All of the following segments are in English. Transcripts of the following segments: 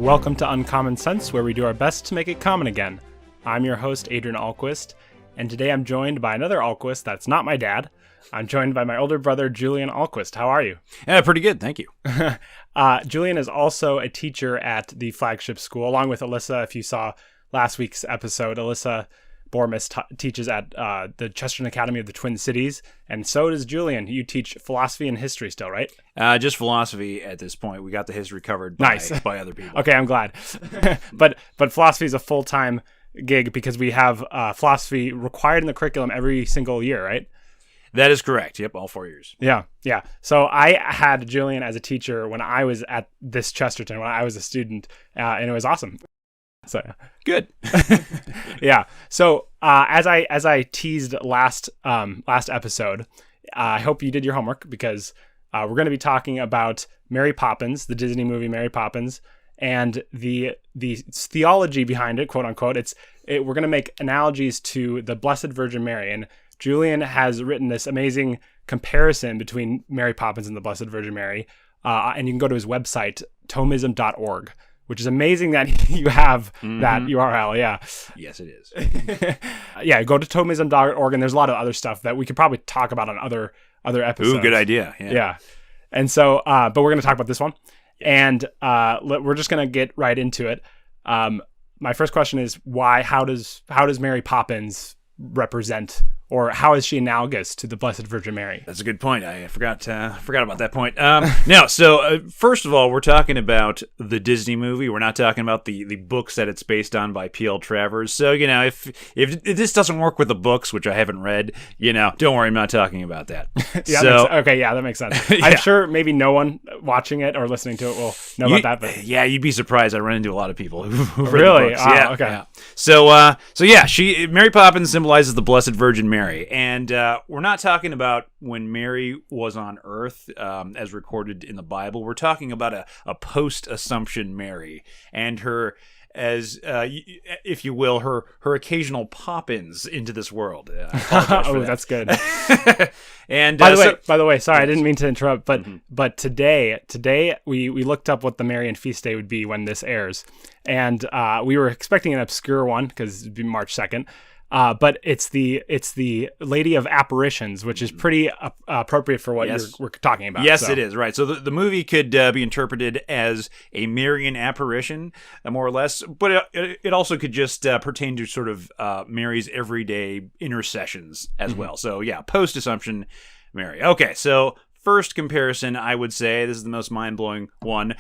Welcome to Uncommon Sense, where we do our best to make it common again. I'm your host, Adrian Ahlquist, and today I'm joined by another Ahlquist that's not my dad. I'm joined by my older brother, Julian Ahlquist. How are you? Yeah, pretty good, thank you. Julian is also a teacher at the flagship school, along with Alyssa. If you saw last week's episode, Alyssa Bormis teaches at the Chesterton Academy of the Twin Cities, and so does Julian. You teach philosophy and history still, right? Just philosophy at this point. We got the history covered by other people. Okay, I'm glad. but philosophy is a full-time gig because we have philosophy required in the curriculum every single year, right? That is correct. Yep, all 4 years. Yeah. So I had Julian as a teacher when I was at this Chesterton, when I was a student, and it was awesome. So good. Yeah. So as I teased last episode, I hope you did your homework because we're going to be talking about Mary Poppins, the Disney movie Mary Poppins, and the theology behind it, quote unquote. We're going to make analogies to the Blessed Virgin Mary, and Julian has written this amazing comparison between Mary Poppins and the Blessed Virgin Mary, and you can go to his website, thomism.org. Which is amazing that you have that URL. Yeah. Yes, it is. Yeah, go to thomism.org, and there's a lot of other stuff that we could probably talk about on other episodes. Ooh, good idea. Yeah. And so, but we're going to talk about this one, and we're just going to get right into it. My first question is how does Mary Poppins represent, or how is she analogous to the Blessed Virgin Mary? That's a good point. I forgot about that point. Now, so first of all, we're talking about the Disney movie. We're not talking about the books that it's based on by P.L. Travers. So, if this doesn't work with the books, which I haven't read, don't worry, I'm not talking about that. Yeah, that makes sense. Yeah. I'm sure maybe no one watching it or listening to it will know about that. But yeah, you'd be surprised. I run into a lot of people who read really? the books. Oh, yeah, okay. Yeah. So Mary Poppins symbolizes the Blessed Virgin Mary, and we're not talking about when Mary was on Earth, as recorded in the Bible. We're talking about a post-Assumption Mary and her, as if you will, her occasional pop-ins into this world. Oh, that's good. And by the way, sorry, I didn't mean to interrupt, but today we looked up what the Marian feast day would be when this airs, and we were expecting an obscure one because it'd be March 2nd. But it's the Lady of Apparitions, which is pretty appropriate for what we're talking about. Yes, so. It is, right. So the movie could be interpreted as a Marian apparition, more or less, but it also could just pertain to sort of Mary's everyday intercessions as well. So yeah, post-Assumption Mary. Okay, so first comparison, I would say, this is the most mind-blowing one,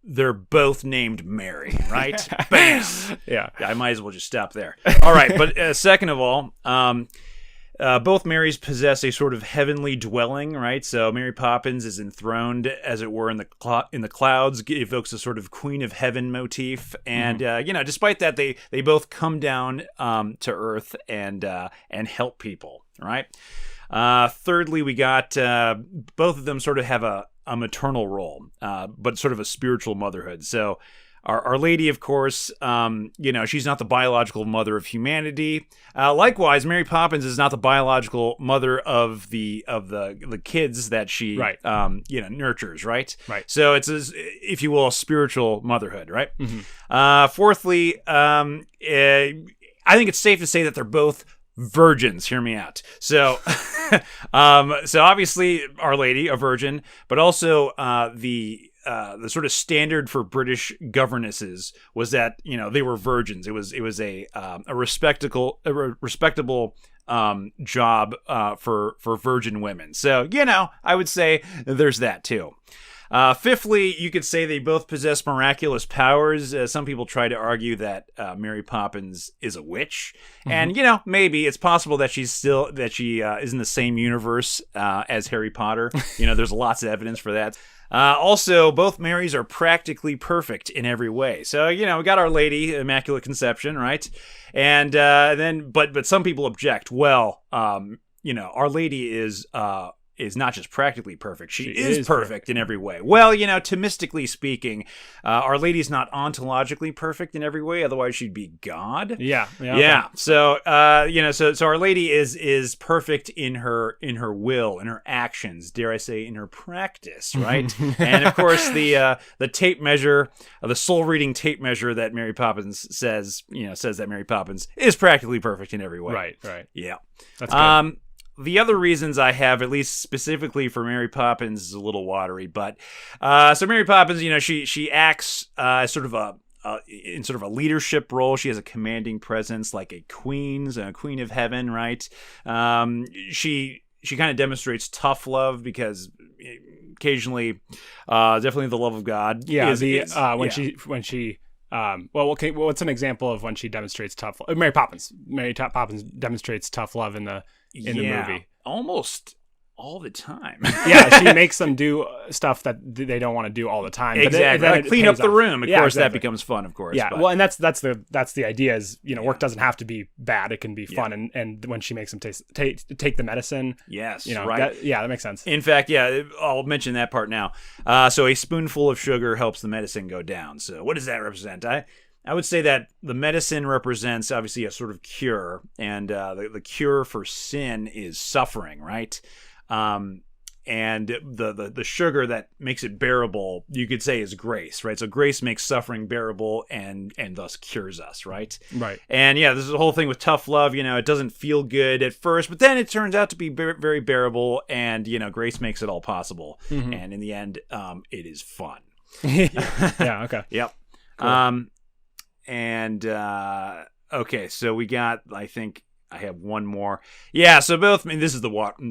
they're both named Mary, right? Bam! Yeah. I might as well just stop there. All right, but second of all, both Marys possess a sort of heavenly dwelling, right? So Mary Poppins is enthroned, as it were, in the clouds, evokes a sort of Queen of Heaven motif, and despite that, they both come down to Earth and help people, right? Thirdly, we got both of them sort of have a maternal role, but sort of a spiritual motherhood. So Our Lady, of course, she's not the biological mother of humanity. Likewise, Mary Poppins is not the biological mother of the kids that she nurtures, right? Right. So it's, if you will, a spiritual motherhood, right? Mm-hmm. Fourthly, I think it's safe to say that they're both virgins. Hear me out. So, so obviously Our Lady, a virgin, but also the sort of standard for British governesses was that they were virgins. It was a respectable job for virgin women. So I would say there's that too. Fifthly, you could say they both possess miraculous powers. Some people try to argue that Mary Poppins is a witch, and maybe it's possible that she is in the same universe as Harry Potter. There's lots of evidence for that. Also, both Marys are practically perfect in every way. So, we got Our Lady, Immaculate Conception, right? And but some people object. Well, Our Lady is is not just practically perfect. She is perfect in every way. Well, Thomistically speaking, Our Lady's not ontologically perfect in every way. Otherwise, she'd be God. Yeah. Okay. So, so Our Lady is perfect in her will, in her actions, dare I say, in her practice, right? And of course, the tape measure, the soul reading tape measure that Mary Poppins says that Mary Poppins is practically perfect in every way. Right. Yeah. That's good. The other reasons I have, at least specifically for Mary Poppins, is a little watery. But so Mary Poppins, she acts sort of in sort of a leadership role. She has a commanding presence, like a queen of heaven, right? She kind of demonstrates tough love because occasionally, definitely the love of God. Yeah. What's an example of when she demonstrates tough love? Mary Poppins. Mary Poppins demonstrates tough love in the movie. Almost all the time. Yeah, she makes them do stuff that they don't want to do all the time. Exactly. But clean up the room. Of course, exactly. That becomes fun, of course. Yeah, but. well, and that's the idea is, work doesn't have to be bad. It can be fun. And when she makes them take the medicine. Yes, right. That makes sense. In fact, I'll mention that part now. So a spoonful of sugar helps the medicine go down. So what does that represent? I would say that the medicine represents obviously a sort of cure, and the cure for sin is suffering, right? And the sugar that makes it bearable, you could say, is grace, right? So grace makes suffering bearable and thus cures us, right? Right. And this is the whole thing with tough love. It doesn't feel good at first, but then it turns out to be very bearable, and grace makes it all possible. Mm-hmm. And in the end, it is fun. Yeah. Okay. Yep. Cool. Okay, so we got, I think I have one more. Yeah, so both, this is the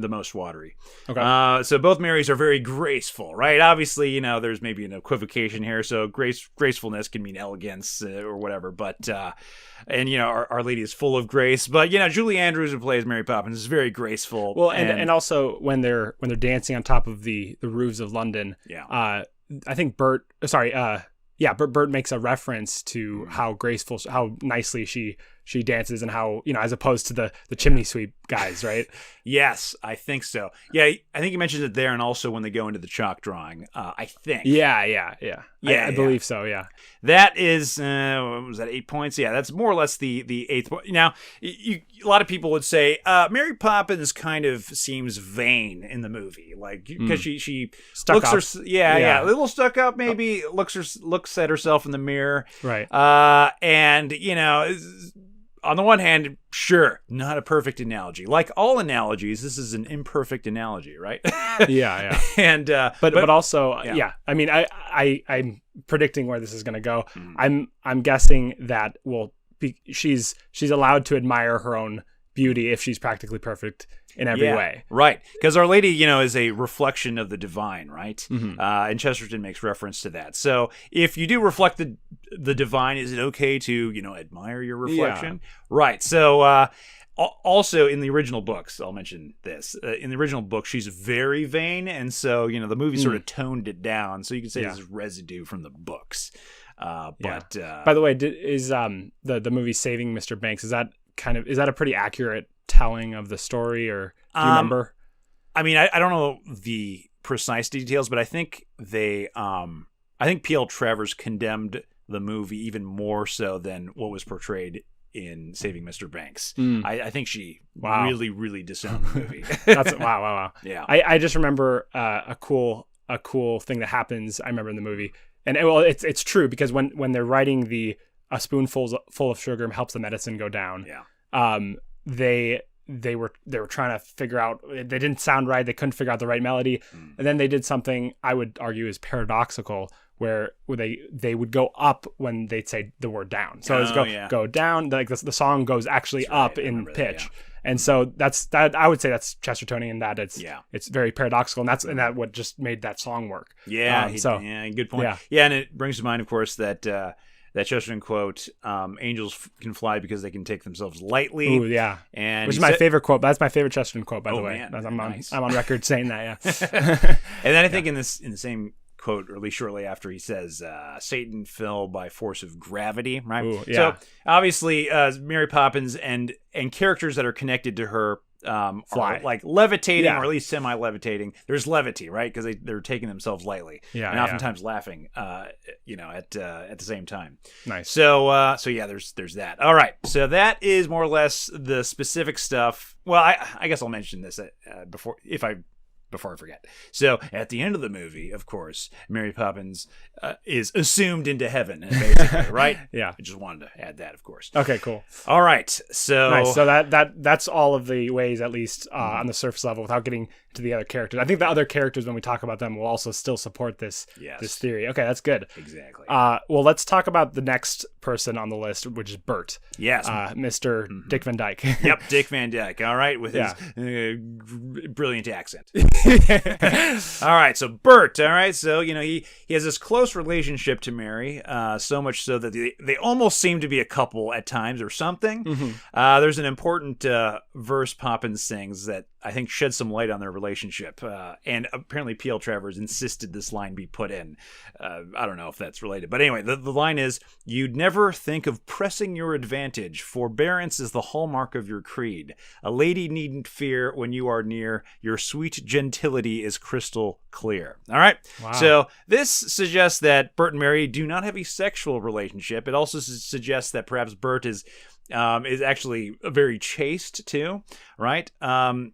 most watery. Okay. So both Marys are very graceful, right? Obviously, there's maybe an equivocation here. So gracefulness can mean elegance or whatever, but, Our Lady is full of grace. But, Julie Andrews, who plays Mary Poppins, is very graceful. Well, and also when they're dancing on top of the roofs of London, I think Bert makes a reference to how graceful, how nicely she dances, and how, as opposed to the chimney sweep guys, right? Yes, I think so. Yeah, I think you mentioned it there, and also when they go into the chalk drawing, I think. Yeah. I believe so, yeah. That is, what was that, 8 points? Yeah, that's more or less the eighth point. Now, a lot of people would say, Mary Poppins kind of seems vain in the movie, like, because she stuck looks up. A little stuck up, maybe, looks at herself in the mirror. Right. And, on the one hand, sure, not a perfect analogy. Like all analogies, this is an imperfect analogy, right? Yeah. And but also, I mean, I'm predicting where this is going to go. I'm guessing that she's allowed to admire her own beauty if she's practically perfect in every way. Right. Because Our Lady, is a reflection of the divine, right? Mm-hmm. And Chesterton makes reference to that. So if you do reflect the divine, is it okay to, admire your reflection? Yeah. Right. So also in the original books, I'll mention this. In the original book, she's very vain. And so, the movie sort of toned it down. So you could say this is residue from the books. But by the way, is the movie Saving Mr. Banks, is that a pretty accurate telling of the story, or do you remember? I mean, I don't know the precise details, but I think I think P.L. Travers condemned the movie even more so than what was portrayed in Saving Mr. Banks. I think she really, really disowned the movie. That's wow. Yeah. I just remember a cool thing that happens. I remember in the movie, and it's true, because when they're writing a spoonful full of sugar helps the medicine go down. Yeah. They were trying to figure out, they didn't sound right. They couldn't figure out the right melody. And then they did something I would argue is paradoxical, where they would go up when they'd say the word down. So it was go down. Like the song goes actually up in pitch. And so that's I would say that's Chestertonian, that it's very paradoxical, and that what just made that song work. Yeah. Good point. Yeah. And it brings to mind, of course, that Chesterton quote, "Angels can fly because they can take themselves lightly." Ooh, yeah. And which is my favorite quote. That's my favorite Chesterton quote, by the way. Man, nice. I'm on record saying that. Yeah. And then I think in the same quote, or at least shortly after, he says, "Satan fell by force of gravity." Right. Ooh, yeah. So obviously, Mary Poppins and characters that are connected to her Fly. are like levitating, Yeah. or at least semi-levitating. There's levity, right? Because they're taking themselves lightly, Yeah, and yeah. oftentimes laughing, at the same time. Nice. So yeah, there's that. All right, so that is more or less the specific stuff. Well, I guess I'll mention this before I forget. So at the end of the movie, of course, Mary Poppins is assumed into heaven, basically, right? Yeah. I just wanted to add that, of course. Okay, cool. All right. So Nice. So that's all of the ways, at least on the surface level, without getting to the other characters. I think the other characters, when we talk about them, will also still support this theory. Okay, that's good. Exactly. Well, let's talk about the next person on the list, which is Bert. Yes. Mr. Dick Van Dyke. Yep, Dick Van Dyke. All right, with his brilliant accent. All right, so Bert. All right, so he has this close relationship to Mary, so much so that they almost seem to be a couple at times or something. There's an important verse Poppins sings that I think sheds some light on their relationship, and apparently P.L. Travers insisted this line be put in. I don't know if that's related, but anyway, the line is, "You'd never think of pressing your advantage. Forbearance is the hallmark of your creed. A lady needn't fear when you are near. Your sweet gentility is crystal clear." All right. Wow. So this suggests that Bert and Mary do not have a sexual relationship. It also suggests that perhaps Bert is actually very chaste too, right? But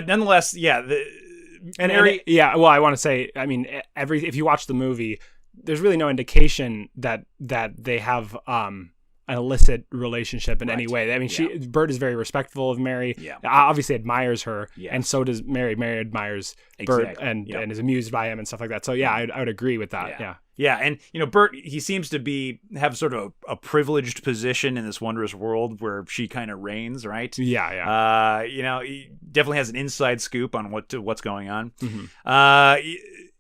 nonetheless, Mary. Well, I want to say, I mean, if you watch the movie, there's really no indication that they have an illicit relationship in any way. I mean, Bert is very respectful of Mary. Yeah. Obviously admires her, Yes. and so does Mary. Mary admires Bert and is amused by him and stuff like that. So I would agree with that. Yeah. Yeah, and Bert, he seems to have sort of a privileged position in this wondrous world where she kind of reigns, right? Yeah. He definitely has an inside scoop on what's going on.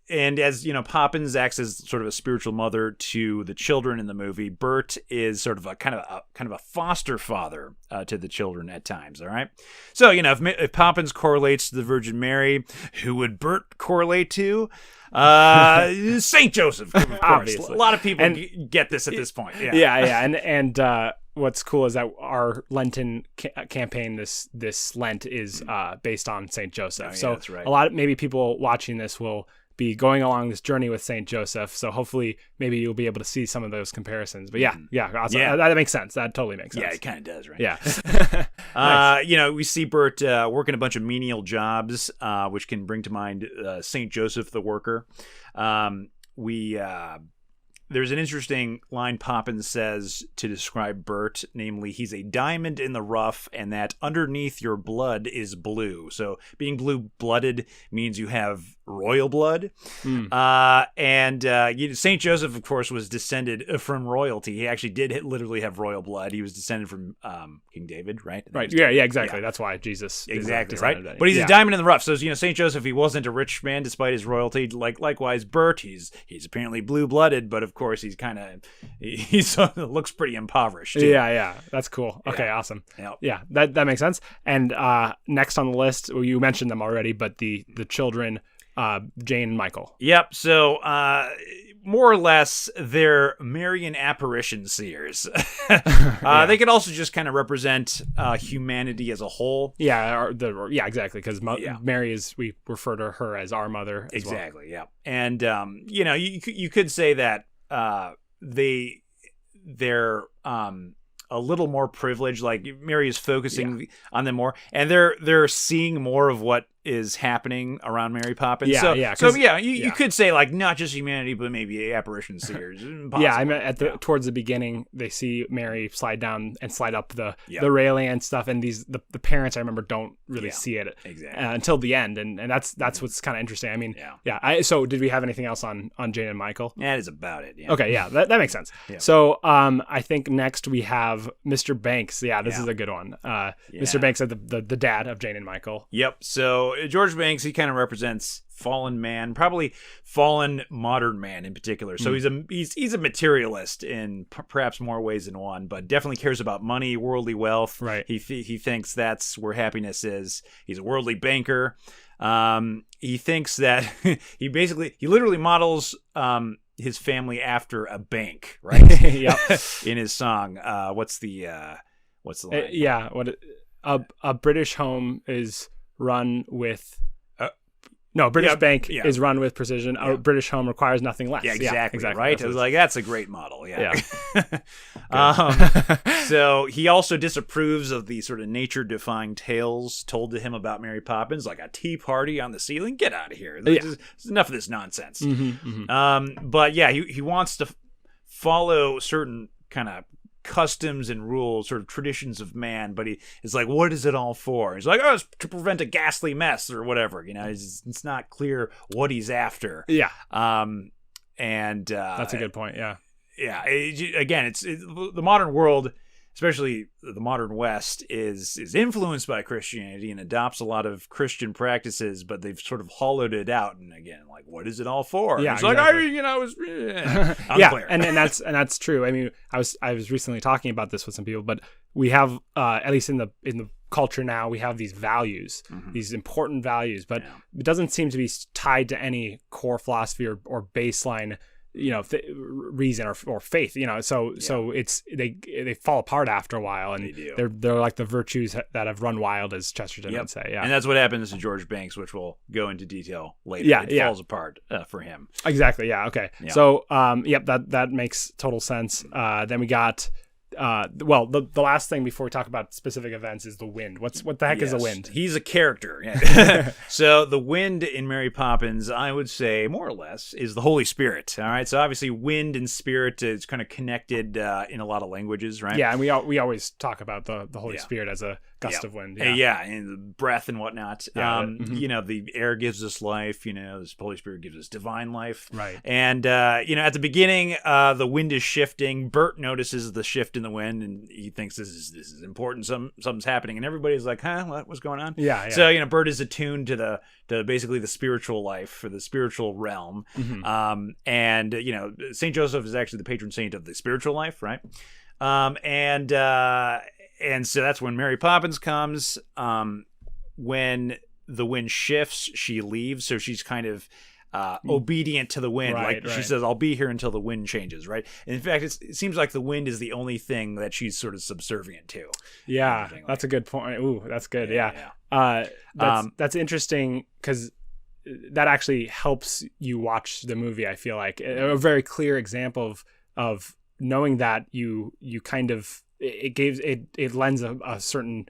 And as Poppins acts as sort of a spiritual mother to the children in the movie, Bert is sort of a kind of a foster father to the children at times. All right, so if Poppins correlates to the Virgin Mary, who would Bert correlate to? Saint Joseph, of course. Obviously. A lot of people get this at this point. And what's cool is that our Lenten campaign this Lent is based on Saint Joseph. So that's right. A lot of maybe people watching this will be going along this journey with Saint Joseph. So hopefully maybe you'll be able to see some of those comparisons. But awesome. That makes sense. That totally makes sense. Yeah, it kind of does, right? Yeah. Nice. We see Bert working a bunch of menial jobs, which can bring to mind Saint Joseph the worker. There's an interesting line Poppins says to describe Bert, namely, he's a diamond in the rough, and that underneath your blood is blue. So being blue-blooded means you have royal blood. Saint Joseph, of course, was descended from royalty. He actually did literally have royal blood. He was descended from King David, right? Right. Yeah, exactly. Yeah. That's why Jesus is right? But he's a diamond in the rough. So, Saint Joseph, he wasn't a rich man despite his royalty. Likewise, Bert, he's apparently blue-blooded, but of course he looks pretty impoverished too. Yeah, that's cool. Okay, awesome. Yep. Yeah, that makes sense. And next on the list, well, you mentioned them already, but the children, Jane and Michael. Yep. So more or less, they're Marian apparition seers. They could also just kind of represent humanity as a whole. Yeah, exactly. Because Mary we refer to her as our mother. As exactly. Well. Yeah. And you could say that they're a little more privileged. Like Mary is focusing on them more, and they're seeing more of what is happening around Mary Poppins. You could say like not just humanity, but maybe apparition seers. Yeah, I mean towards the beginning, they see Mary slide down and slide up the railing and stuff, and the parents I remember don't really see it until the end, and that's what's kind of interesting. I mean, so did we have anything else on Jane and Michael? That is about it. Yeah. Okay, yeah, that makes sense. Yeah. So I think next we have Mr. Banks. Yeah, this is a good one. Mr. Banks is the dad of Jane and Michael. Yep. So George Banks, he kind of represents fallen man, probably fallen modern man in particular. So he's a materialist in perhaps more ways than one, but definitely cares about money, worldly wealth. Right. He thinks that's where happiness is. He's a worldly banker. He thinks that he literally models his family after a bank, right? Yep. In his song, what's the line? a British home is run with. British bank is run with precision. Yeah. A British home requires nothing less. Yeah, exactly. Right? I was like, that's a great model. Yeah. So he also disapproves of the sort of nature-defying tales told to him about Mary Poppins, like a tea party on the ceiling. Get out of here. There's enough of this nonsense. But yeah, he wants to follow certain kind of customs and rules, sort of traditions of man, but he is like, what is it all for? He's like, it's to prevent a ghastly mess or whatever. It's not clear what he's after. Yeah. And that's a good point. Yeah. Yeah. Again, the modern world, especially the modern West, is influenced by Christianity and adopts a lot of Christian practices, but they've sort of hollowed it out. And again, like, what is it all for? Yeah, it's exactly. Unclear. Yeah, and that's true. I mean, I was recently talking about this with some people, but we have at least in the culture now, we have these values, these important values, but it doesn't seem to be tied to any core philosophy or baseline, reason or faith, so it's they fall apart after a while, and they're like the virtues that have run wild, as Chesterton would say. Yeah, and that's what happens to George Banks, which we'll go into detail later. It falls apart for him. Exactly. Yeah. Okay. Yeah. So that makes total sense. Then we got the last thing before we talk about specific events is the wind. What the heck is the wind? He's a character. Yeah. So the wind in Mary Poppins, I would say more or less, is the Holy Spirit. All right. So obviously wind and spirit is kind of connected in a lot of languages, right? Yeah, and we always talk about the Holy Spirit as a gust of wind. Yeah, and the breath and whatnot. The air gives us life. The Holy Spirit gives us divine life. Right. And at the beginning, the wind is shifting. Bert notices the shift in the wind, and he thinks this is important. Something's happening, and everybody's like, "Huh, what's going on?" Yeah. So Bert is attuned to basically the spiritual life, or the spiritual realm. And Saint Joseph is actually the patron saint of the spiritual life, right? And so that's when Mary Poppins comes. When the wind shifts, she leaves. So she's kind of obedient to the wind. Right. She says, I'll be here until the wind changes, right? And in fact, it seems like the wind is the only thing that she's sort of subservient to. Yeah, that's a good point. Ooh, that's good. Yeah. That's interesting, because that actually helps you watch the movie, I feel like. A very clear example of knowing that you kind of... It lends a certain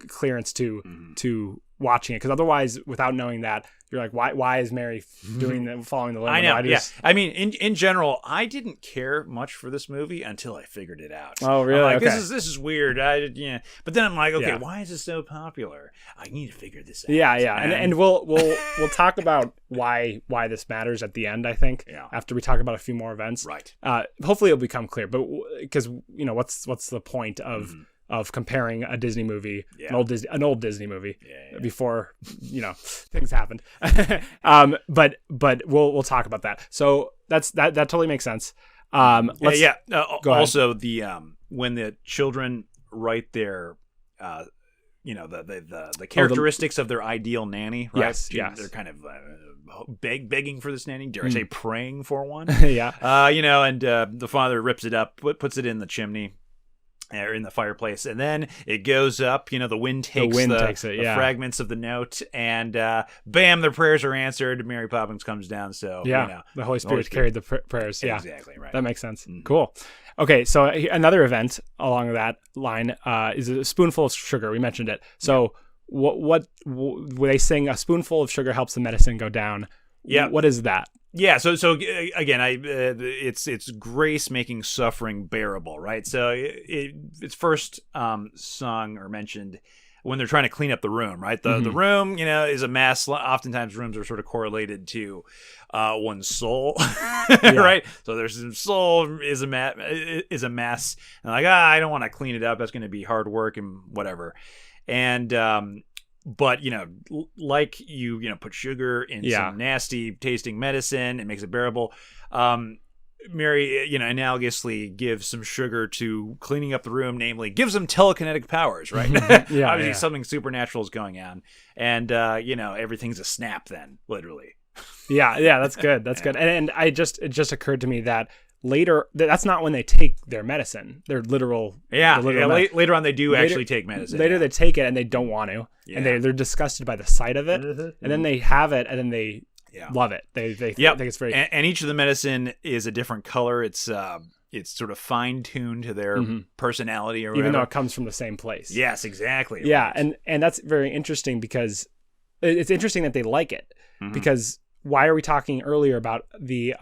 clearance to watching it, because otherwise, without knowing that, you're like, why is Mary following the lemon? I know. I mean, in general, I didn't care much for this movie until I figured it out. Oh, really? I'm like, this is weird. But then I'm like, okay, why is this so popular? I need to figure this out. Yeah. And we'll talk about why this matters at the end, I think. Yeah. After we talk about a few more events. Right. Hopefully it'll become clear, but because what's the point of comparing a Disney movie, an old Disney movie, before things happened. But we'll talk about that. So that totally makes sense. Also, the when the children write their the characteristics of their ideal nanny, right? Yes. They're kind of begging for this nanny. Dare I say, praying for one? Yeah. And the father rips it up, puts it in the chimney. Or in the fireplace, and then it goes up. The wind takes the fragments of the note, and bam, their prayers are answered. Mary Poppins comes down. So the Holy Spirit carried the prayers. Yeah, exactly right. That makes sense. Cool. Okay, so another event along that line is a spoonful of sugar. We mentioned it. So what they sing? A spoonful of sugar helps the medicine go down. Yeah. What is that? Yeah, so again, it's grace making suffering bearable, right? So it's first sung or mentioned when they're trying to clean up the room, right? The room, is a mess. Oftentimes, rooms are sort of correlated to one's soul, right? So there's some soul is a mess, and I don't want to clean it up. That's going to be hard work and whatever, and. But, like you put sugar in some nasty tasting medicine, it makes it bearable. Mary, analogously gives some sugar to cleaning up the room, namely gives them telekinetic powers, right? Obviously something supernatural is going on. And, everything's a snap then, literally. Yeah, that's good. That's good. And it just occurred to me that later, that's not when they take their medicine. Their literal. Later on they do actually take medicine. Later they take it and they don't want to, and they're disgusted by the sight of it, and then they have it and then they love it. They think it's very. And each of the medicine is a different color. It's sort of fine tuned to their personality or whatever. Even though it comes from the same place. Yes, exactly. Yeah, right. and that's very interesting because it's interesting that they like it because why are we talking earlier about the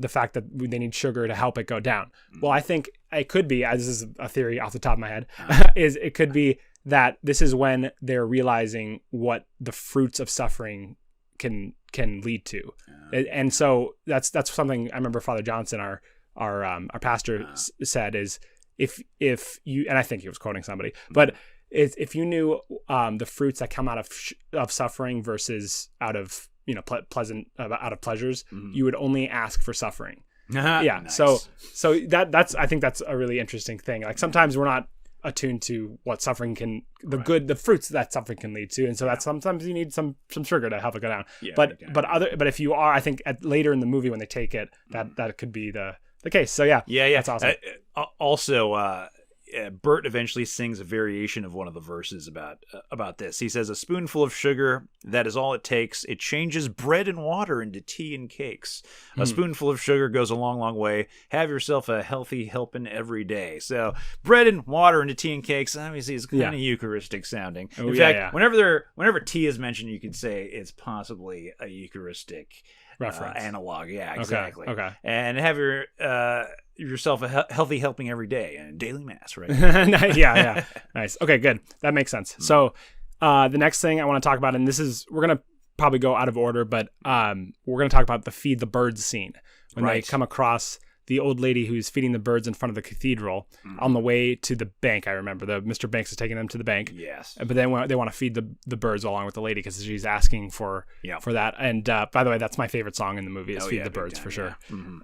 fact that they need sugar to help it go down? Well, I think it could be, as this is a theory off the top of my head, is it could be that this is when they're realizing what the fruits of suffering can lead to, and so that's something I remember Father Johnson, our pastor, said is if you, and I think he was quoting somebody, but if you knew the fruits that come out of suffering versus out of pleasant out of pleasures, you would only ask for suffering. Yeah. Nice. So that's I think that's a really interesting thing. Like sometimes we're not attuned to what suffering can, the fruits that suffering can lead to, and so that's sometimes you need some sugar to help it go down. Yeah, but if you are, I think later in the movie when they take it, that could be the case. So yeah, that's awesome. Also, Bert eventually sings a variation of one of the verses about this. He says, "A spoonful of sugar, that is all it takes. It changes bread and water into tea and cakes. A spoonful of sugar goes a long, long way. Have yourself a healthy helping every day." So bread and water into tea and cakes, obviously, is kind of Eucharistic sounding. In fact, whenever tea is mentioned, you could say it's possibly a Eucharistic reference analog. Yeah, exactly. Okay. And have yourself a healthy helping every day and daily mass, right? yeah. Nice. Okay, good. That makes sense. So the next thing I want to talk about, and we're going to probably go out of order, but we're going to talk about the feed the birds scene when they come across the old lady who's feeding the birds in front of the cathedral on the way to the bank. I remember Mr. Banks is taking them to the bank. Yes. But then they want to feed the birds along with the lady because she's asking for that. And by the way, that's my favorite song in the movie is Feed the Birds for sure.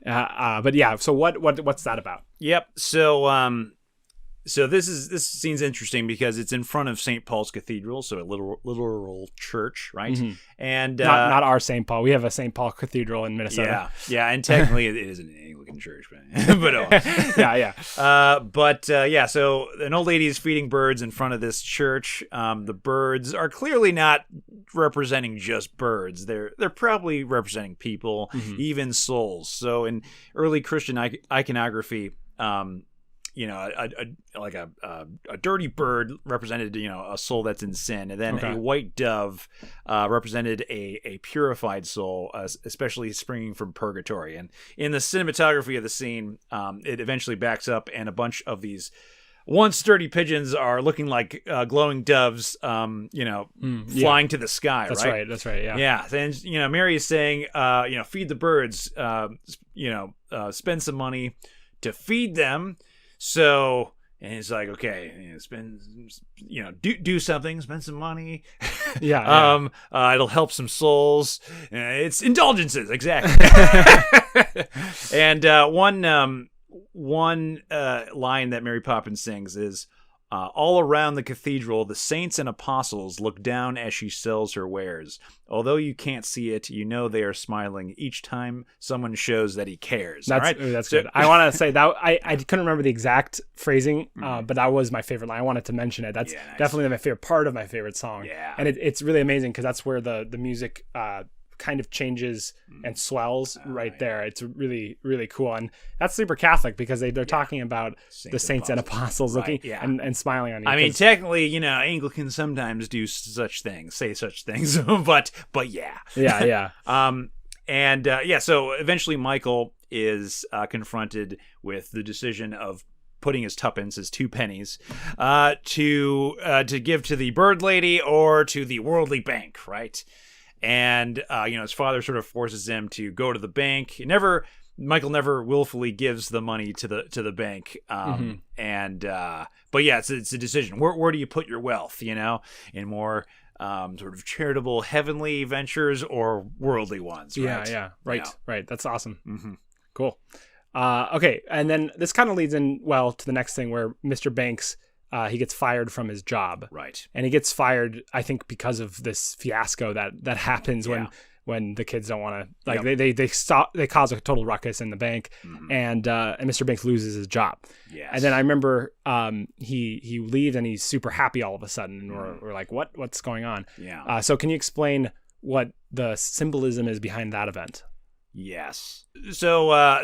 Yeah. But yeah, so what's that about? Yep. So this scene's interesting because it's in front of St. Paul's Cathedral, so a literal church, right? And not our St. Paul. We have a St. Paul Cathedral in Minnesota. Yeah, and technically it is an Anglican church, but So an old lady is feeding birds in front of this church. The birds are clearly not representing just birds. They're probably representing people, even souls. So in early Christian iconography, a dirty bird represented, a soul that's in sin. And then a white dove represented a purified soul, especially springing from purgatory. And in the cinematography of the scene, it eventually backs up and a bunch of these once dirty pigeons are looking like glowing doves, flying to the sky. That's right. That's right. Yeah. Yeah. And, Mary is saying, feed the birds, spend some money to feed them. So, and it's like, okay, do something, spend some money. It'll help some souls. It's indulgences, exactly. And one line that Mary Poppins sings is, all around the cathedral, the saints and apostles look down as she sells her wares. Although you can't see it, you know they are smiling each time someone shows that he cares. That's good. I want to say that I couldn't remember the exact phrasing, but that was my favorite line. I wanted to mention it. That's definitely my favorite part of my favorite song. Yeah. And it's really amazing because that's where the music kind of changes and swells there. It's really, really cool. And that's super Catholic because they're talking about the saints and apostles looking and smiling on you. I mean, technically, Anglicans sometimes do say such things, but yeah. Yeah. So eventually Michael is confronted with the decision of putting his tuppence, his 2 pennies, to give to the bird lady or to the worldly bank, right? And his father sort of forces him to go to the bank. Michael never willfully gives the money to the bank. But it's a decision. Where do you put your wealth? In more sort of charitable heavenly ventures or worldly ones. Right? Yeah. Right. That's awesome. Cool. Okay, and then this kind of leads in to the next thing where Mr. Banks. He gets fired from his job. Right. And he gets fired, I think, because of this fiasco that happens when the kids don't want to, like, they cause a total ruckus in the bank, and Mr. Banks loses his job. Yes. And then I remember he leaves and he's super happy all of a sudden, and we're like, what's going on? Yeah. So can you explain what the symbolism is behind that event? Yes. So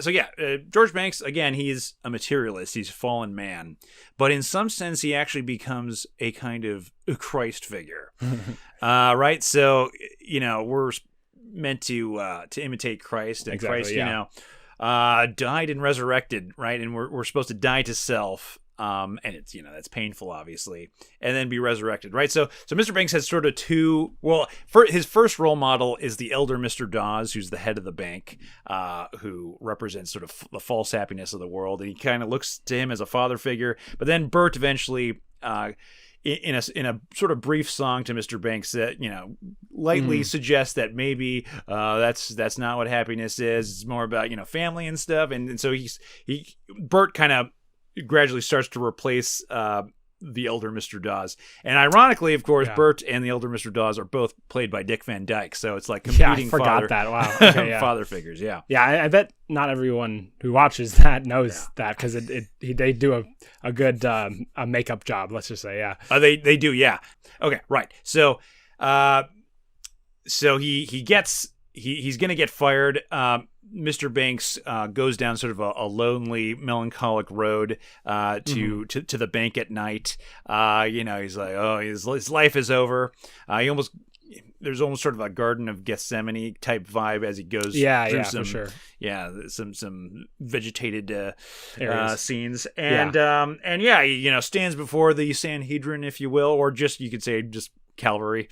George Banks, again, he's a materialist. He's a fallen man. But in some sense, he actually becomes a kind of Christ figure. Right? So, we're meant to imitate Christ. And exactly, Christ, died and resurrected, right? And we're supposed to die to self. And it's, that's painful, obviously, and then be resurrected, right? So Mr. Banks has sort of his first role model is the elder Mr. Dawes, who's the head of the bank, who represents sort of the false happiness of the world. And he kind of looks to him as a father figure. But then Bert eventually, in a sort of brief song to Mr. Banks, that lightly suggests that maybe that's not what happiness is. It's more about family and stuff. And so Bert kind of gradually starts to replace the elder Mr. Dawes. And ironically, of course, Bert and the elder Mr. Dawes are both played by Dick Van Dyke. So it's like competing I forgot father, that. Wow. Okay, father figures. Yeah. Yeah, I bet not everyone who watches that knows that, because they do a good a makeup job. Let's just say, yeah. They do, yeah. Okay, right. So he's gonna get fired. Mr. Banks goes down sort of a lonely, melancholic road to the bank at night. He's like, oh, his life is over. There's almost sort of a Garden of Gethsemane type vibe as he goes through some, for sure. Yeah, some vegetated scenes, and he stands before the Sanhedrin, if you will, or just you could say just Calvary,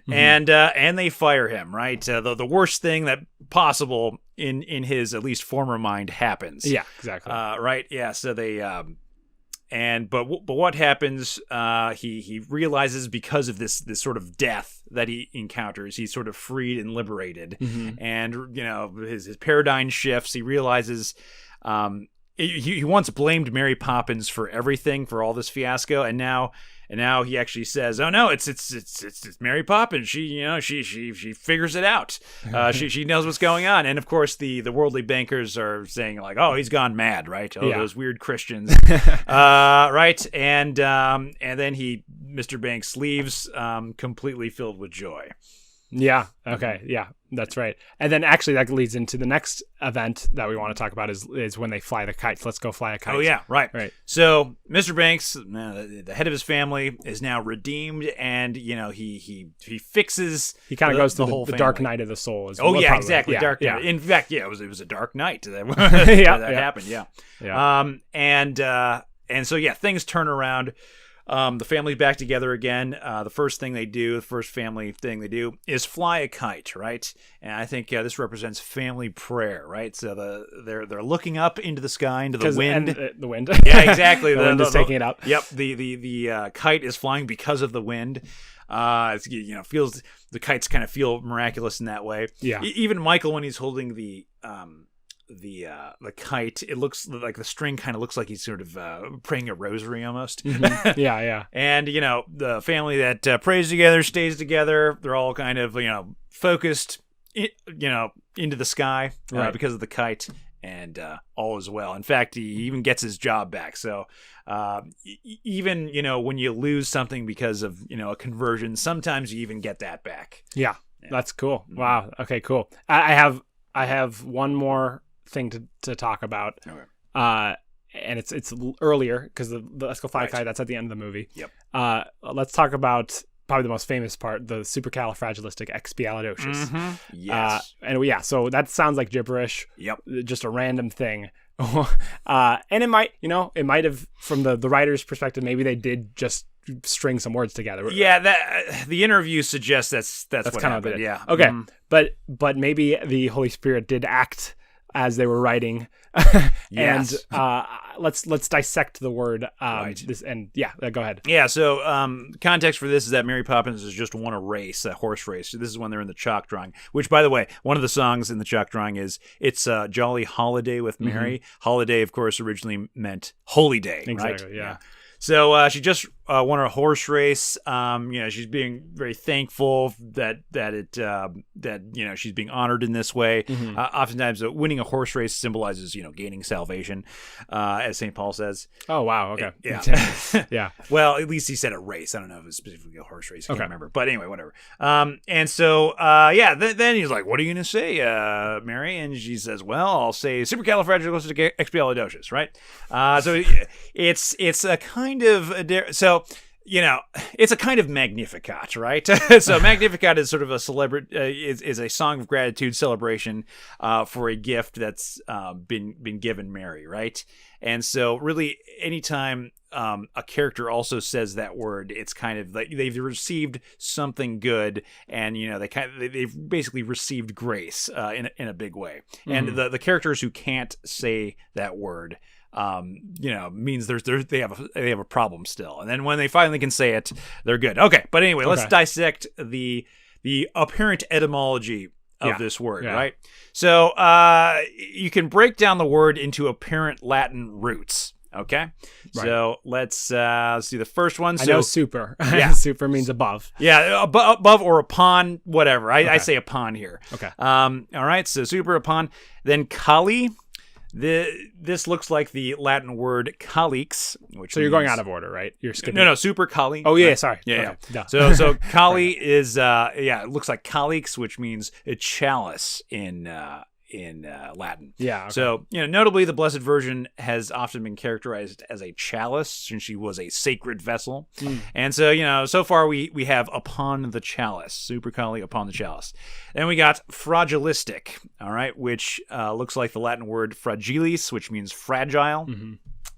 and they fire him, right? The worst thing that possible in his at least former mind happens. Yeah, exactly. Right. Yeah. So they but what happens? He realizes because of this sort of death that he encounters, he's sort of freed and liberated, and his paradigm shifts. He realizes. He once blamed Mary Poppins for everything, for all this fiasco, and now he actually says, "Oh no, it's Mary Poppins. She figures it out. She knows what's going on." And of course, the worldly bankers are saying like, "Oh, he's gone mad, right? Oh, those weird Christians, right?" And then Mr. Banks leaves, completely filled with joy. Yeah. Okay. Yeah, that's right. And then actually that leads into the next event that we want to talk about is when they fly the kites. Let's go fly a kite. Oh yeah, right. So Mr. Banks, the head of his family, is now redeemed, and he fixes. He kind of goes to the dark night of the soul. Exactly. Yeah, dark. Yeah. In fact, it was a dark night that happened. Yeah. And so things turn around. The family's back together again. The first family thing they do is fly a kite, right? And I think this represents family prayer, right? So they're looking up into the sky, into the wind. The wind. Yeah, exactly. The wind is taking it up. Yep. The kite is flying because of the wind. Feels the kites kind of feel miraculous in that way. Yeah. Even Michael, when he's holding the kite, it looks like the string kind of looks like he's sort of praying a rosary almost. Yeah. And the family that prays together stays together. They're all kind of focused into the sky because of the kite, and all is well. In fact, he even gets his job back. So even when you lose something because of a conversion, sometimes you even get that back. Yeah. That's cool. Wow. Okay, cool. I have one more thing to talk about. Okay. And it's earlier because the Let's Go Fly a Kite, that's at the end of the movie. Yep. Let's talk about probably the most famous part, the supercalifragilisticexpialidocious. Yes. So that sounds like gibberish. Yep. Just a random thing. And it might have, from the writer's perspective, maybe they did just string some words together. Yeah, the interview suggests that's what kind happened. of it. Yeah. Okay. But maybe the Holy Spirit did act as they were writing. Yes. And let's dissect the word. Right. Go ahead. Yeah. So context for this is that Mary Poppins has just won a horse race. This is when they're in the chalk drawing. Which, by the way, one of the songs in the chalk drawing is "It's a Jolly Holiday with Mary." Holiday, of course, originally meant holy day. Exactly. Right? Yeah. So she just won a horse race. She's being very thankful that she's being honored in this way. Oftentimes, winning a horse race symbolizes gaining salvation, as St. Paul says. Oh wow, okay, yeah. Well, at least he said a race. I don't know if it was specifically a horse race. I can't remember. But anyway, whatever. And so then he's like, "What are you gonna say, Mary?" And she says, "Well, I'll say supercalifragilisticexpialidocious." Right. So it's a kind of it's a kind of Magnificat, right? So Magnificat is sort of a is a song of gratitude celebration for a gift that's been given Mary, right? And so really anytime a character also says that word, it's kind of like they've received something good, and they've basically received grace in a big way. And the characters who can't say that word means they have a problem still. And then when they finally can say it, they're good. Okay, but anyway, let's dissect the apparent etymology of this word, right? So you can break down the word into apparent Latin roots. Okay, so let's do the first one. So, I know super. Yeah, super means above. Yeah, above or upon, whatever. I say upon here. Okay. All right. So super, upon. Then Kali. This looks like the Latin word calix, which so you're going out of order, right? You're skipping. No, super Kali. Oh yeah, sorry. Yeah, okay. yeah. So Kali is it looks like calix, which means a chalice in Latin. Yeah. Okay. So notably, the Blessed Virgin has often been characterized as a chalice, since she was a sacred vessel. And so so far we have upon the chalice, super Kali, upon the chalice. Then we got fragilistic, all right, which looks like the Latin word fragilis, which means fragile.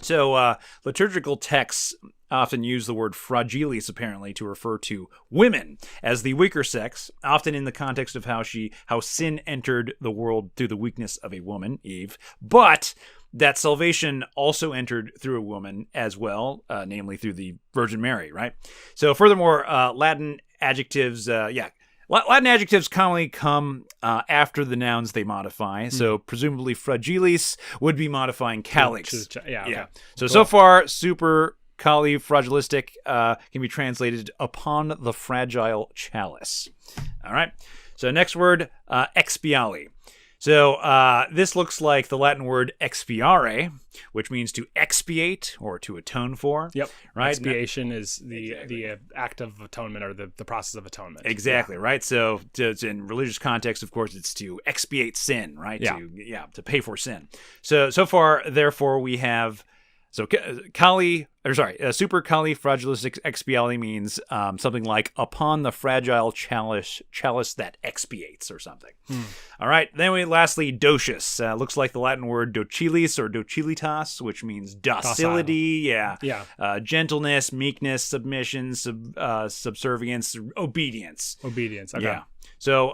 So liturgical texts often use the word fragilis apparently to refer to women as the weaker sex, often in the context of how sin entered the world through the weakness of a woman, Eve, but that salvation also entered through a woman as well, namely through the Virgin Mary, right? So furthermore, Latin adjectives commonly come after the nouns they modify. So presumably fragilis would be modifying calix. Okay. So far, super Kali fragilistic can be translated upon the fragile chalice. All right. So next word, expiali. So this looks like the Latin word expiare, which means to expiate or to atone for. Yep. Right. Expiation is the act of atonement, or the process of atonement. Exactly. Yeah. Right. So it's in religious context, of course, it's to expiate sin, right? Yeah. To pay for sin. So far, therefore, we have. So super Kali fragilistic expiali means something like upon the fragile chalice that expiates or something. All right. Then lastly, docious. Looks like the Latin word docilis or docilitas, which means docility. Docile. Yeah. Gentleness, meekness, submission, subservience, obedience. Obedience. Okay. Yeah. So,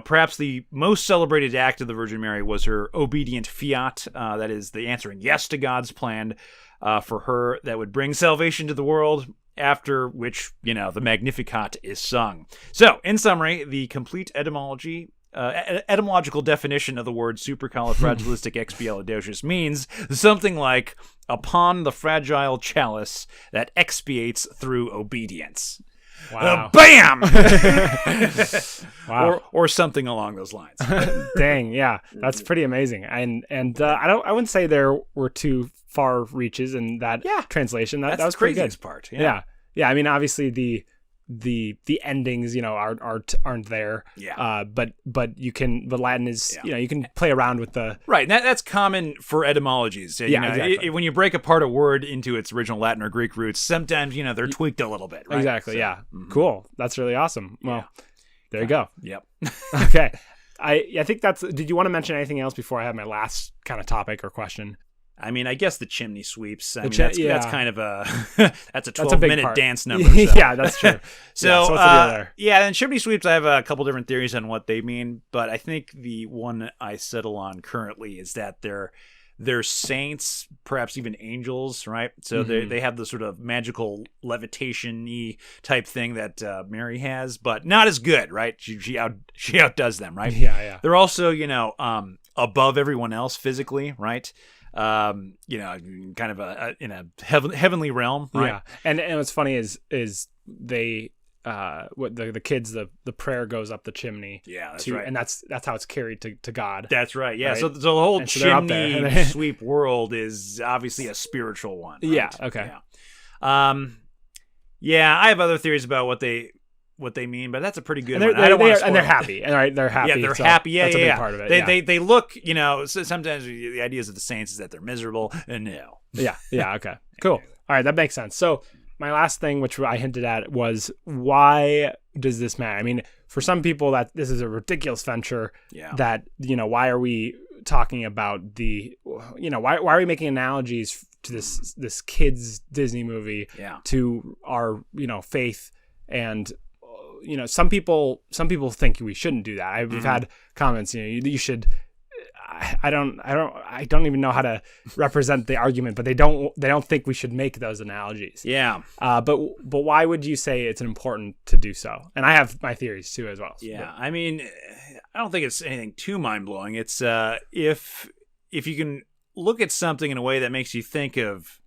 perhaps the most celebrated act of the Virgin Mary was her obedient fiat. That is the answering yes to God's plan for her that would bring salvation to the world, after which, the Magnificat is sung. So, in summary, the complete etymological definition of the word supercalifragilisticexpialidocious means something like upon the fragile chalice that expiates through obedience. Wow. Bam! Wow. Or something along those lines. Dang, yeah. That's pretty amazing. And I wouldn't say there were too far reaches in that translation. That was pretty good. Part. Yeah. I mean, obviously the endings, aren't there. Yeah. But Latin is, you can play around with the right. And that's common for etymologies. Exactly. When you break apart a word into its original Latin or Greek roots, sometimes they're tweaked a little bit. Right? Exactly. So, yeah. Cool. That's really awesome. Well, there you go. Yep. Okay. I think that's. Did you want to mention anything else before I have my last kind of topic or question? I mean, I guess the chimney sweeps. That's kind of that's a 12-minute dance number. So. Yeah, that's true. So what's the deal there? And chimney sweeps, I have a couple different theories on what they mean, but I think the one I settle on currently is that they're saints, perhaps even angels, right? So they have the sort of magical levitation-y type thing that Mary has, but not as good, right? She outdoes them, right? Yeah. They're also, above everyone else physically, right? Kind of in a heavenly realm, right? Yeah, and what's funny is they what the kids the prayer goes up the chimney. Yeah, that's right. And that's how it's carried to God. That's right. Yeah. Right? So the whole And so they're up there. chimney sweep world is obviously a spiritual one. Right? Yeah. Okay. Yeah. I have other theories about what they mean, but that's a pretty good one. They're happy. And right, they're happy. Yeah, they're happy. Yeah, that's yeah, a big yeah. part of it. They look, sometimes the ideas of the saints is that they're miserable, and no. Yeah. Okay. Cool. All right, that makes sense. So my last thing, which I hinted at, was why does this matter? I mean, for some people, that this is a ridiculous venture. Yeah. That why are we talking about why are we making analogies to this kids Disney movie to our faith and some people think we shouldn't do that. I've had comments, you should. I don't even know how to represent the argument, but they don't think we should make those analogies. Yeah. But why would you say it's important to do so? And I have my theories too as well. Yeah. I mean, I don't think it's anything too mind blowing. It's if you can look at something in a way that makes you think of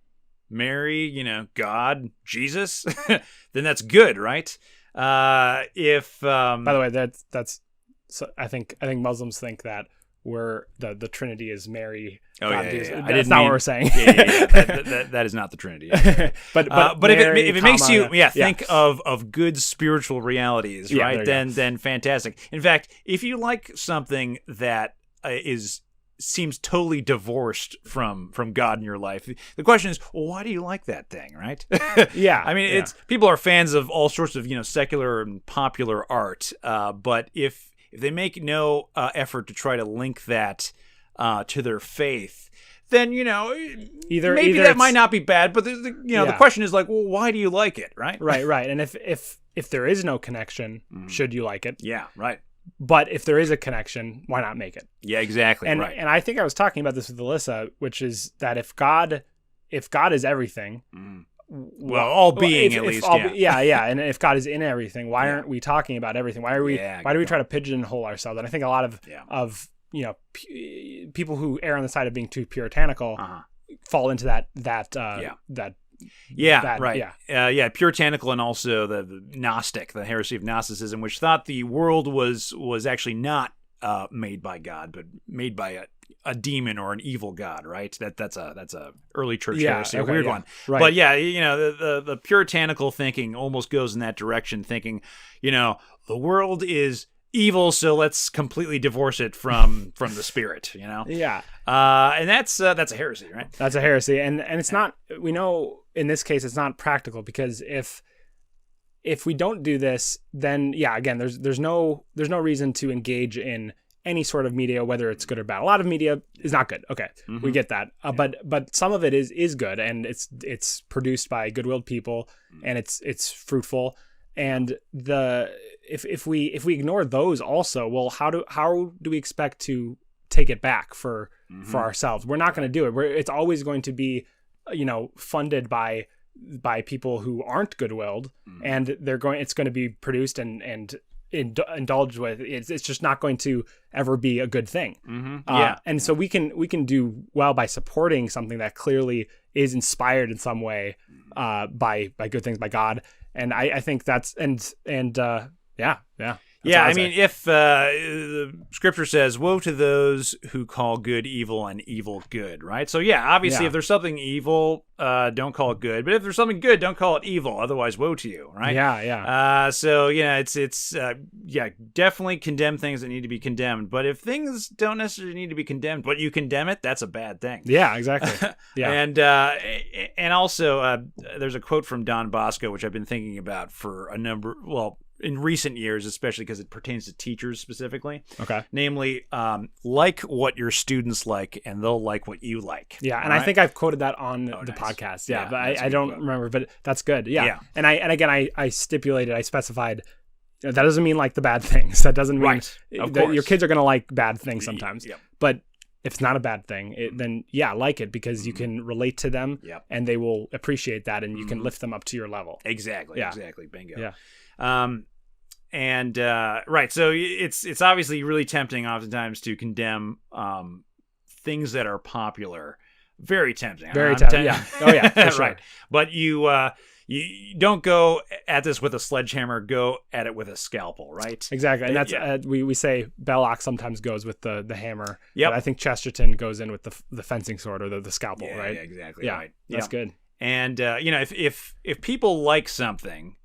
Mary, God, Jesus, then that's good, right? By the way, that's so I think Muslims think that the Trinity is Mary. Oh, God, yeah. Jesus. I That's not what we're saying. Yeah. That is not the Trinity. but Mary, if it makes you think yes. of good spiritual realities, right? Then fantastic. In fact, if you like something that seems totally divorced from God in your life, the question is, well, why do you like that thing, right? Yeah. I mean, people are fans of all sorts of secular and popular art, but if they make no effort to try to link that to their faith, then maybe that might not be bad. But the question is like, well, why do you like it, right? Right. And if there is no connection, should you like it? Yeah, right. But if there is a connection, why not make it? Yeah, exactly. And right. and I think I was talking about this with Alyssa, which is that if God is everything. Well, all being at least, and if God is in everything, why aren't we talking about everything? Why do we try to pigeonhole ourselves? And I think a lot of people who err on the side of being too puritanical fall into that puritanical, and also the Gnostic, the heresy of Gnosticism, which thought the world was actually not made by God, but made by a demon or an evil god, right? That's a early church heresy, a weird one. Right. But the puritanical thinking almost goes in that direction, thinking, the world is evil, so let's completely divorce it from the spirit, Yeah. And that's a heresy, right? That's a heresy, and it's not. We know in this case it's not practical, because if we don't do this, then again, there's no reason to engage in any sort of media, whether it's good or bad. A lot of media is not good. Okay, we get that. But some of it is good, and it's produced by good-willed people, and it's fruitful. And if we ignore those also, well, how do we expect to take it back for ourselves? We're not going to do it. It's always going to be, funded by people who aren't good-willed, and it's going to be produced and indulged with. It's just not going to ever be a good thing. And so we can do well by supporting something that clearly is inspired in some way by good things, by God. And I think that's I mean, if the scripture says, woe to those who call good evil and evil good, right? So obviously if there's something evil, don't call it good. But if there's something good, don't call it evil. Otherwise, woe to you, right? It's definitely condemn things that need to be condemned. But if things don't necessarily need to be condemned, but you condemn it, that's a bad thing. Yeah, exactly. Yeah. And also, there's a quote from Don Bosco, which I've been thinking about for in recent years, especially because it pertains to teachers specifically. Okay. Namely, like what your students like, and they'll like what you like. Yeah, and I think I've quoted that on the podcast. Yeah, but I don't remember, but that's good. Yeah. And I specified, that doesn't mean like the bad things. That doesn't mean that your kids are going to like bad things sometimes. Yep. But if it's not a bad thing, then like it, because you can relate to them, and they will appreciate that, and you can lift them up to your level. Exactly. Bingo. Yeah. Right, so it's obviously really tempting oftentimes to condemn things that are popular. Very tempting. Very tempting. Yeah. Oh yeah. For sure. Right. But you don't go at this with a sledgehammer. Go at it with a scalpel. Right. Exactly. And that's we say Belloc sometimes goes with the hammer. Yep. But I think Chesterton goes in with the fencing sword or the scalpel. Right. Yeah. Exactly. Yeah. Right. That's good. And if people like something,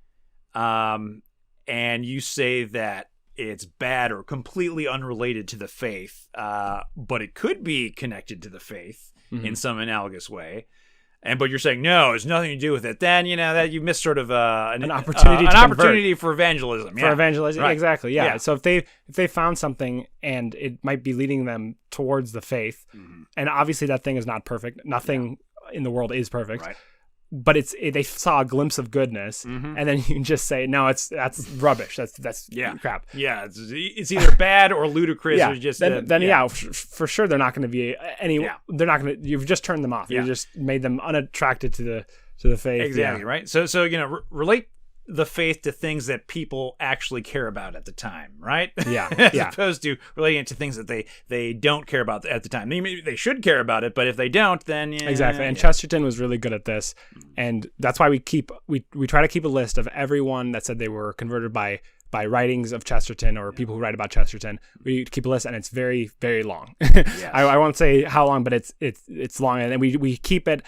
and you say that it's bad or completely unrelated to the faith, but it could be connected to the faith in some analogous way, but you're saying no, it's nothing to do with it, then that you missed sort of an opportunity for evangelism. For evangelism, right. Exactly. Yeah. So if they found something and it might be leading them towards the faith, and obviously that thing is not perfect. Nothing in the world is perfect. Right. But they saw a glimpse of goodness, and then you can just say, no, that's rubbish. That's crap. Yeah, it's either bad or ludicrous. Or just for sure they're not going to be any. Yeah. They're not going to. You've just turned them off. You just made them unattracted to the faith. Exactly right. So relate the faith to things that people actually care about at the time, right? Yeah. As opposed to relating it to things that they don't care about at the time. Maybe they should care about it, but if they don't, then exactly. And Chesterton was really good at this, and that's why we try to keep a list of everyone that said they were converted by writings of Chesterton or people who write about Chesterton. We keep a list, and it's very, very long. Yes. I won't say how long, but it's long, and we keep it.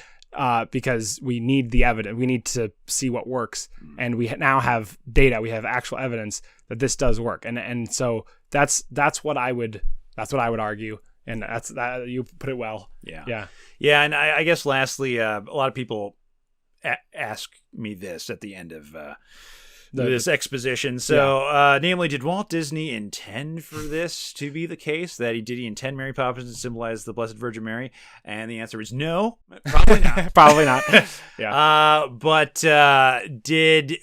Because we need the evidence, we need to see what works, and we now have data. We have actual evidence that this does work, and so that's what I would argue, and that's that you put it well. Yeah. And I guess lastly, a lot of people ask me this at the end of this exposition. So, namely, did Walt Disney intend for this to be the case? Did he intend Mary Poppins to symbolize the Blessed Virgin Mary? And the answer is no, probably not. Probably not. Yeah. But did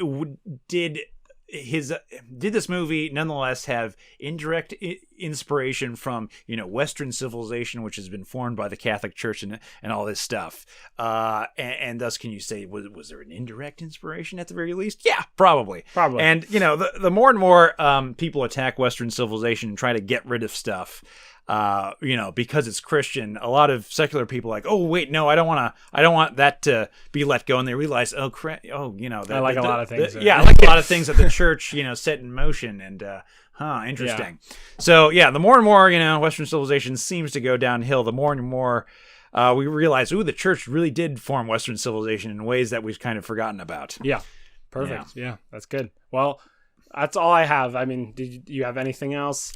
this movie nonetheless have indirect inspiration from Western civilization, which has been formed by the Catholic Church and all this stuff, and thus can you say was there an indirect inspiration at the very least? Yeah, probably. And the more and more people attack Western civilization and try to get rid of stuff, because it's Christian, a lot of secular people are like, oh wait, no, I don't want that to be let go, and they realize, I like a lot of things. I like a lot of things that the church, set in motion, and interesting. Yeah. So the more and more, Western civilization seems to go downhill, the more and more we realize, the church really did form Western civilization in ways that we've kind of forgotten about. Yeah, perfect. Yeah, that's good. Well, that's all I have. I mean, did you have anything else?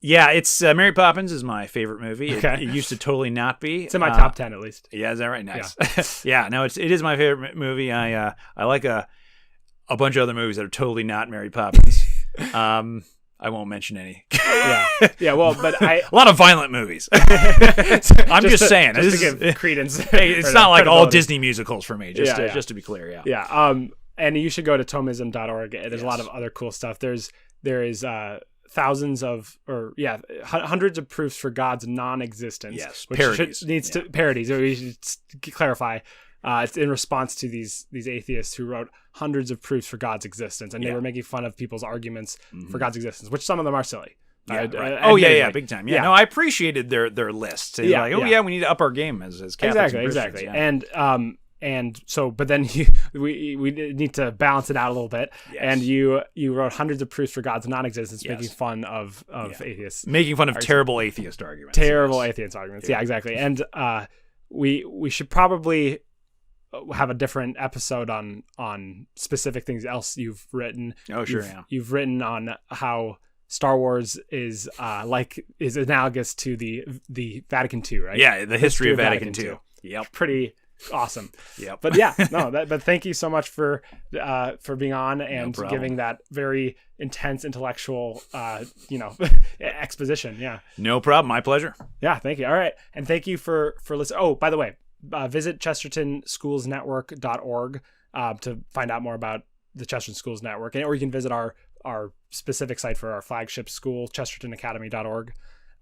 Yeah, it's Mary Poppins is my favorite movie. Okay. It used to totally not be. It's in my top 10 at least. Yeah, is that right? Nice. Yeah. No, it is my favorite movie. I like a bunch of other movies that are totally not Mary Poppins. I won't mention any. Yeah. Well, but a lot of violent movies. I'm just saying. Just to give credence. It's not like all Disney musicals for me. Just to be clear. Yeah. Yeah. And you should go to Thomism.org. There's a lot of other cool stuff. There is thousands of hundreds of proofs for God's non-existence. Yes, which parodies. Parodies. Or we should clarify. It's in response to these atheists who wrote hundreds of proofs for God's existence, and they were making fun of people's arguments for God's existence, which some of them are silly. Right. Big time. Yeah. No, I appreciated their lists. We need to up our game as Catholics. Exactly. Yeah. And so, but then we need to balance it out a little bit. Yes. And you wrote hundreds of proofs for God's non-existence, making fun of atheists, making fun of terrible atheist arguments. Atheist arguments. Yeah, exactly. And we should probably have a different episode on specific things else you've written. Oh, sure. You've written on how Star Wars is analogous to the Vatican II, right? Yeah, the history of Vatican II. Yep. Pretty awesome. Yep. But but thank you so much for being on and giving that very intense intellectual exposition. Yeah. No problem. My pleasure. Yeah, thank you. All right. And thank you for listening. Oh, by the way, visit ChestertonSchoolsNetwork.org to find out more about the Chesterton Schools Network, or you can visit our specific site for our flagship school, ChestertonAcademy.org.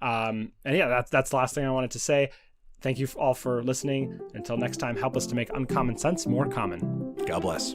And that's the last thing I wanted to say. Thank you all for listening. Until next time, help us to make uncommon sense more common. God bless.